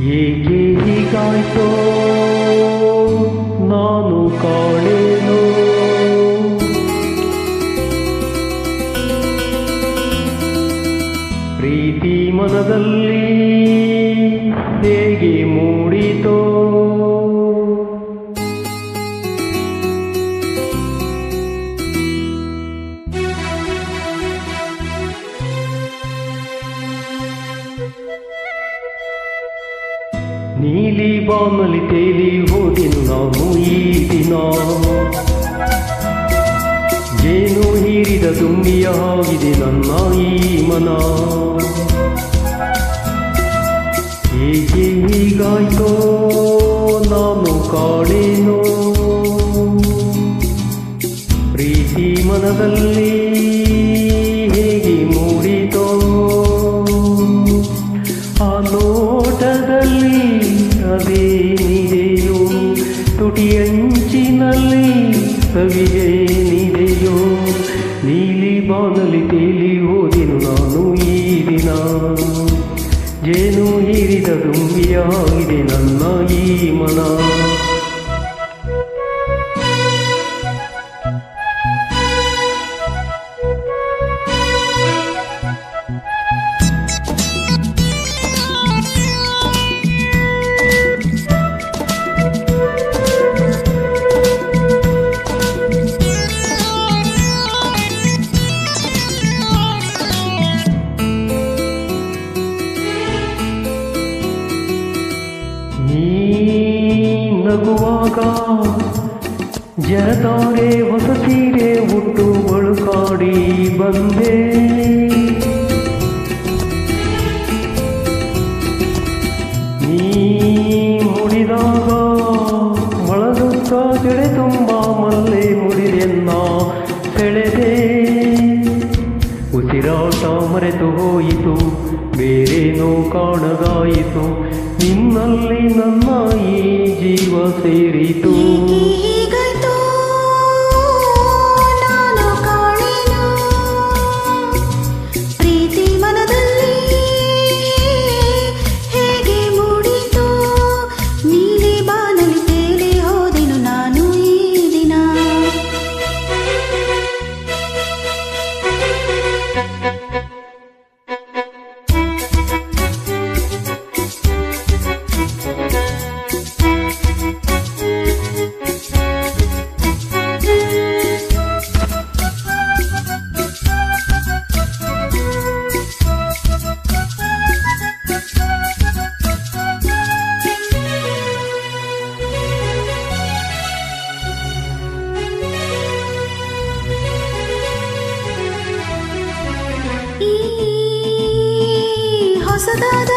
ಏಕೆ ಹೀಗಾಯ್ತೋ ನಾನು ಕಾಣೇನೋ ಪ್ರೀತಿ ಮನದಲ್ಲಿ ಹೇಗೆ ಮೂಡಿತೋ ನೀಲಿ ಬಾನಲಿ ತೇಲಿ ಹೋದೆನು ನಾನು ಈ ದಿನ ಜೇನು ಹೀರಿದ ತುಂಬಿಯ ಆಗಿದೆ ನನ್ನ ಈ ಮನ ಹೇಗೆ ಹೀಗಾಯ್ತೋ ನಾನು ಕಾಣೇನೋ ಪ್ರೀತಿ ಮನದಲ್ಲಿ ಹೇಗೆ ಮೂಡಿತೋ ಆ ನೋಟದಲ್ಲಿ ಅದೇನಿದೆಯೋ ತುಟಿಯಂಚಿನಲ್ಲಿ ಸವಿಯೇನಿದೆಯೋ ನೀಲಿ ಬಾನಲಿ ತೇಲಿ ಹೋದೆನು ನಾನು ಈ ದಿನ ಜೇನು ಹೀರಿದ ತುಂಬಿಯಾಗಿದೆ ನನ್ನ ಈ ಮನ ನಗುವಾಗ ಜರತಾರೆ ಹೊಸ ಸೀರೆ ಉಟ್ಟು ಬಳುಕಾಡಿ ಬಂದೆ ನೀ ಮುಡಿದಾಗ ಮೊಳಗುತ್ತ ಜಡೆ ತುಂಬ ಮಲ್ಲೆ ಮುಡಿದೆನ್ನ ಸೆಳೆದೆ ಉಸಿರಾಟ ಮರೆತು ಹೋಯಿತು ಬೇರೇನೋ ಕಾಣದಾಯಿತು ನಿನ್ನಲ್ಲಿ ನನ್ನ ಈ ಜೀವ ಸೇರಿತು ಪ್ರೀತಿ ಮನದಲ್ಲಿ ಹೇಗೆ ಮೂಡಿತು ನೀಲಿ ಬಾನಲಿ ತೇಲಿ ಹೋದೆನು ನಾನು ಈ ದಿನ ಹೊಸದಾದ